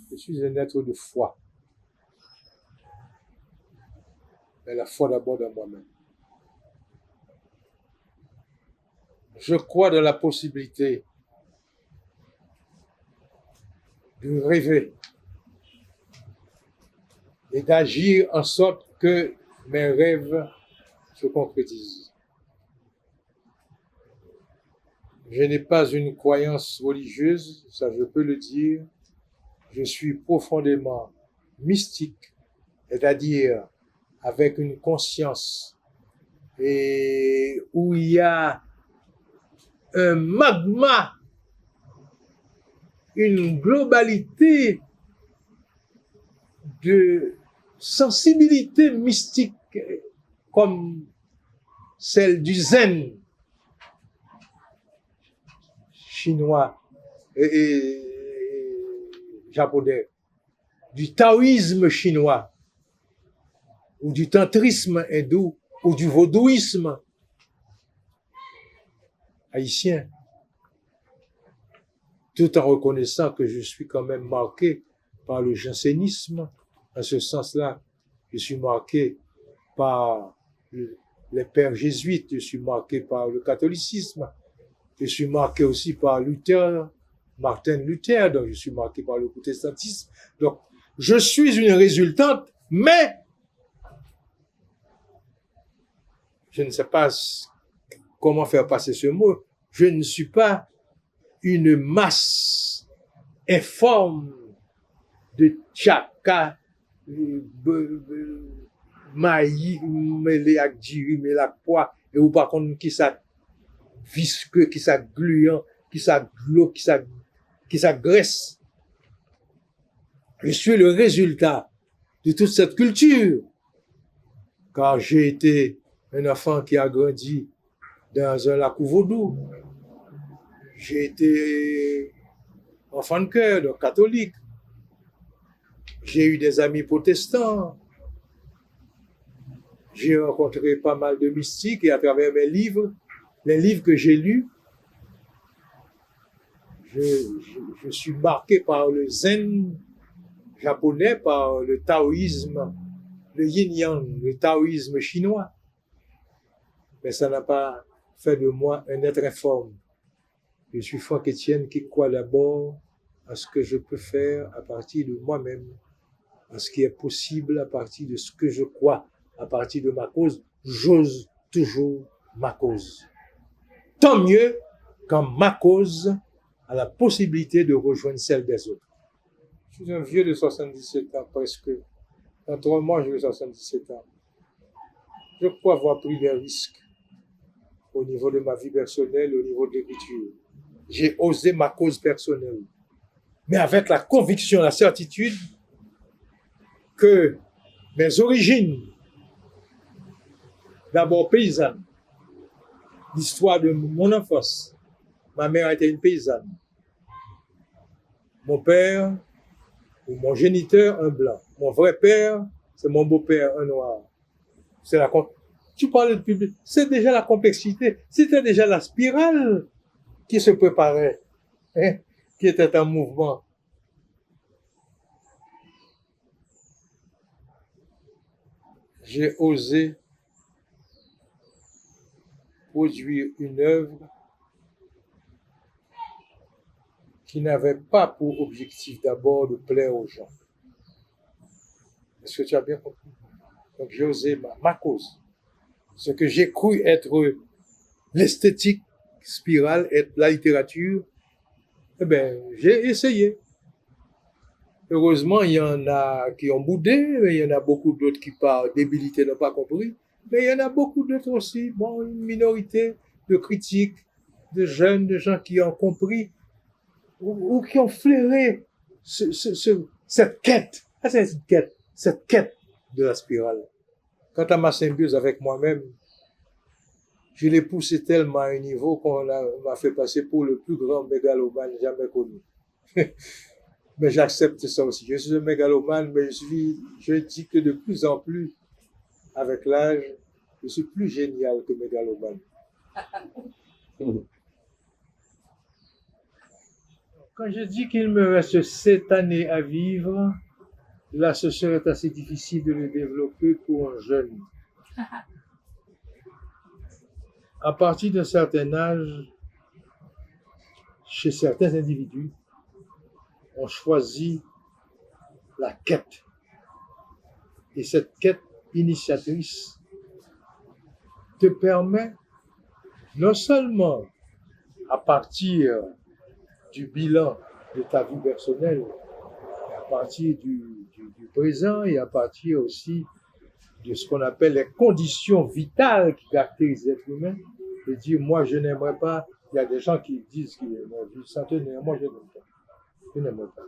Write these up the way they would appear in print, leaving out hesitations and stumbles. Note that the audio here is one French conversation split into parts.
Je suis un être de foi. Mais la foi d'abord dans moi-même. Je crois dans la possibilité de rêver et d'agir en sorte que mes rêves se concrétisent. Je n'ai pas une croyance religieuse, ça je peux le dire. Je suis profondément mystique, c'est-à-dire avec une conscience et où il y a un magma, une globalité de sensibilité mystique comme celle du zen chinois et japonais, du taoïsme chinois ou du tantrisme hindou ou du vaudouisme haïtien, tout en reconnaissant que je suis quand même marqué par le jansénisme. En ce sens-là, je suis marqué par les pères jésuites, je suis marqué par le catholicisme, je suis marqué aussi par Luther, Martin Luther, donc je suis marqué par le protestantisme. Donc, je suis une résultante, mais je ne sais pas comment faire passer ce mot. Je ne suis pas une masse informe de tchaka, maï, mêlé avec diri, mêlé avec poids, et ou par contre, qui ça visqueux, qui ça gluant, qui ça glo, qui ça graisse. Je suis le résultat de toute cette culture, car j'ai été un enfant qui a grandi dans un lac vaudou. J'ai été enfant de cœur, donc catholique. J'ai eu des amis protestants. J'ai rencontré pas mal de mystiques et à travers mes livres, les livres que j'ai lus, je suis marqué par le zen japonais, par le taoïsme, le yin-yang, le taoïsme chinois. Mais ça n'a pas fait de moi un être informe. Je suis Franck Etienne qui croit d'abord à ce que je peux faire à partir de moi-même, à ce qui est possible à partir de ce que je crois, à partir de ma cause. J'ose toujours ma cause. Tant mieux quand ma cause a la possibilité de rejoindre celle des autres. Je suis un vieux de 77 ans presque. Dans 3 mois, j'ai 77 ans. Je crois avoir pris des risques au niveau de ma vie personnelle, au niveau de l'écriture. J'ai osé ma cause personnelle, mais avec la conviction, la certitude que mes origines, d'abord paysannes, l'histoire de mon enfance, ma mère était une paysanne, mon père ou mon géniteur un blanc, mon vrai père c'est mon beau-père un noir. C'est la tu parles de public, c'est déjà la complexité, c'était déjà la spirale qui se préparait, hein, qui était en mouvement. J'ai osé produire une œuvre qui n'avait pas pour objectif d'abord de plaire aux gens. Est-ce que tu as bien compris? Donc j'ai osé ma cause. Ce que j'ai cru être l'esthétique spirale, être la littérature, eh ben, j'ai essayé. Heureusement, il y en a qui ont boudé, mais il y en a beaucoup d'autres qui, par débilité, n'ont pas compris. Mais il y en a beaucoup d'autres aussi, bon, une minorité de critiques, de jeunes, de gens qui ont compris ou qui ont flairé cette quête. Ah, c'est cette quête de la spirale. Quant à ma symbiose avec moi-même, je l'ai poussé tellement à un niveau qu'on m'a fait passer pour le plus grand mégalomane jamais connu. Mais j'accepte ça aussi. Je suis un mégalomane, mais je dis que de plus en plus, avec l'âge, je suis plus génial que mégalomane. Quand je dis qu'il me reste 7 années à vivre, là, ce serait assez difficile de le développer pour un jeune. À partir d'un certain âge, chez certains individus, on choisit la quête. Et cette quête initiatrice te permet non seulement à partir du bilan de ta vie personnelle, à partir du présent et à partir aussi de ce qu'on appelle les conditions vitales qui caractérisent l'être humain, de dire moi je n'aimerais pas, il y a des gens qui disent qu'ils aimeraient vivre centenaire, moi je n'aime pas, je n'aimerais pas.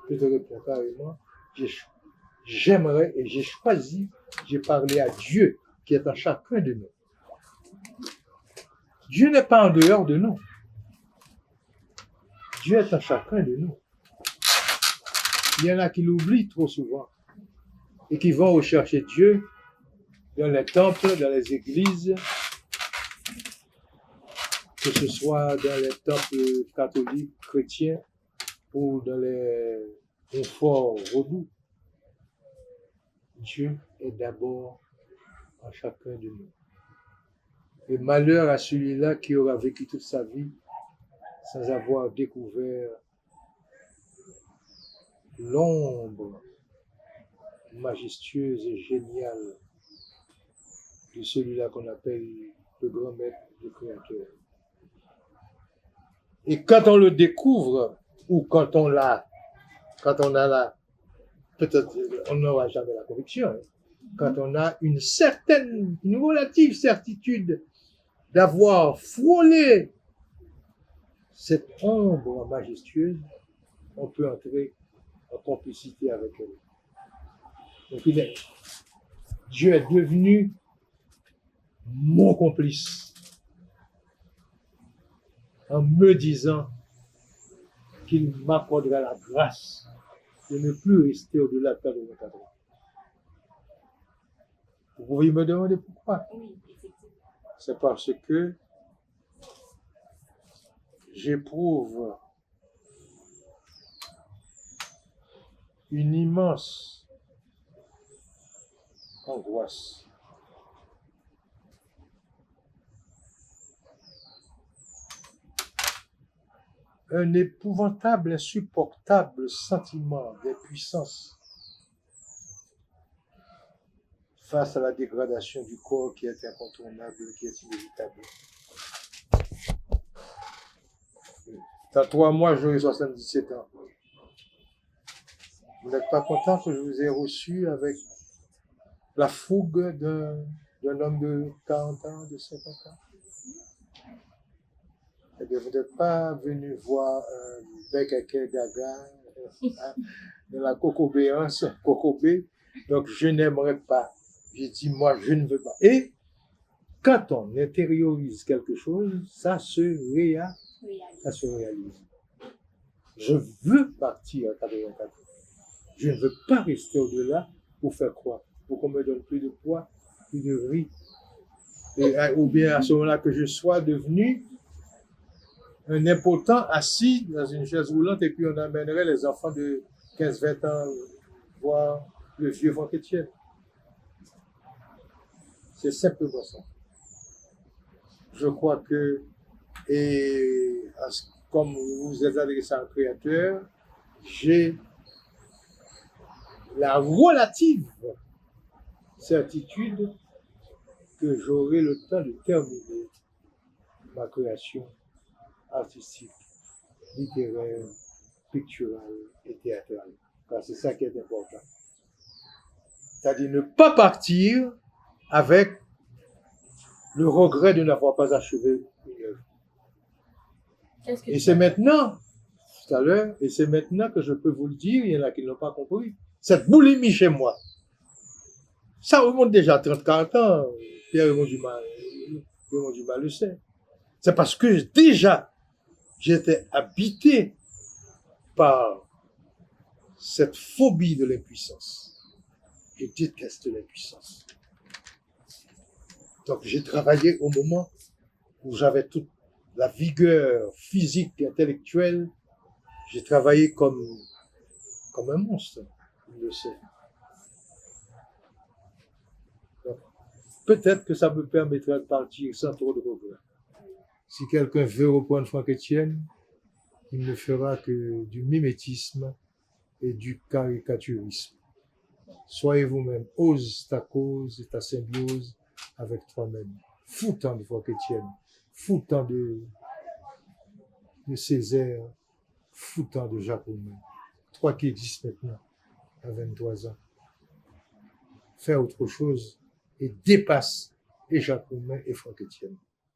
Je te réponds carrément, j'aimerais et j'ai choisi, j'ai parlé à Dieu qui est en chacun de nous. Dieu n'est pas en dehors de nous. Dieu est en chacun de nous. Il y en a qui l'oublient trop souvent et qui vont rechercher Dieu dans les temples, dans les églises, que ce soit dans les temples catholiques, chrétiens ou dans les conforts vaudous. Dieu est d'abord en chacun de nous. Et malheur à celui-là qui aura vécu toute sa vie sans avoir découvert l'ombre majestueuse et géniale de celui-là qu'on appelle le grand maître, le créateur. Et quand on le découvre, ou quand on a la, peut-être on n'aura jamais la conviction, hein, quand on a une relative certitude d'avoir frôlé cette ombre majestueuse, on peut entrer en complicité avec elle. Donc Dieu est devenu mon complice en me disant qu'il m'accordera la grâce de ne plus rester au-delà de 84 ans. Vous pouvez me demander pourquoi? C'est parce que j'éprouve une immense angoisse. Un épouvantable, insupportable sentiment d'impuissance face à la dégradation du corps qui est incontournable, qui est inévitable. Dans 3 mois, j'aurai 77 ans. Vous n'êtes pas content que je vous ai reçu avec la fougue d'un homme de 40 ans, de 50 ans? Eh bien, vous n'êtes pas venu voir un bec à quai gaga de la cocobéance, cocobé. Donc, je n'aimerais pas. J'ai dit, moi, je ne veux pas. Et quand on intériorise quelque chose, ça se réalise. Je veux partir à 84 ans. Je ne veux pas rester au-delà pour faire quoi? Pour qu'on me donne plus de poids, plus de riz. Ou bien à ce moment-là que je sois devenu un impotent assis dans une chaise roulante et puis on amènerait les enfants de 15-20 ans voir le vieux Franck Etienne. C'est simplement ça. Je crois que, et comme vous êtes adressé à un créateur, j'ai la relative certitude que j'aurai le temps de terminer ma création artistique, littéraire, picturale et théâtrale. Car c'est ça qui est important. C'est-à-dire ne pas partir avec le regret de n'avoir pas achevé une œuvre. Et c'est maintenant, tout à l'heure, et c'est maintenant que je peux vous le dire, il y en a qui ne l'ont pas compris. Cette boulimie chez moi, ça remonte déjà à 30-40 ans. Pierre-Raymond Dumas le sait. C'est parce que déjà, j'étais habité par cette phobie de l'impuissance. Je déteste l'impuissance. Donc j'ai travaillé au moment où j'avais tout la vigueur physique et intellectuelle, j'ai travaillé comme un monstre, je le sais. Donc, peut-être que ça me permettra de partir sans trop de regrets. Si quelqu'un veut reprendre Franck Etienne, il ne fera que du mimétisme et du caricaturisme. Soyez vous-même, ose ta cause et ta symbiose avec toi-même. Foutant de Franck Etienne, foutant de Césaire, foutant de Jacques Roumain. Toi qui existes maintenant à 23 ans. Fais autre chose et dépasse et Jacques Roumain et Franck Etienne.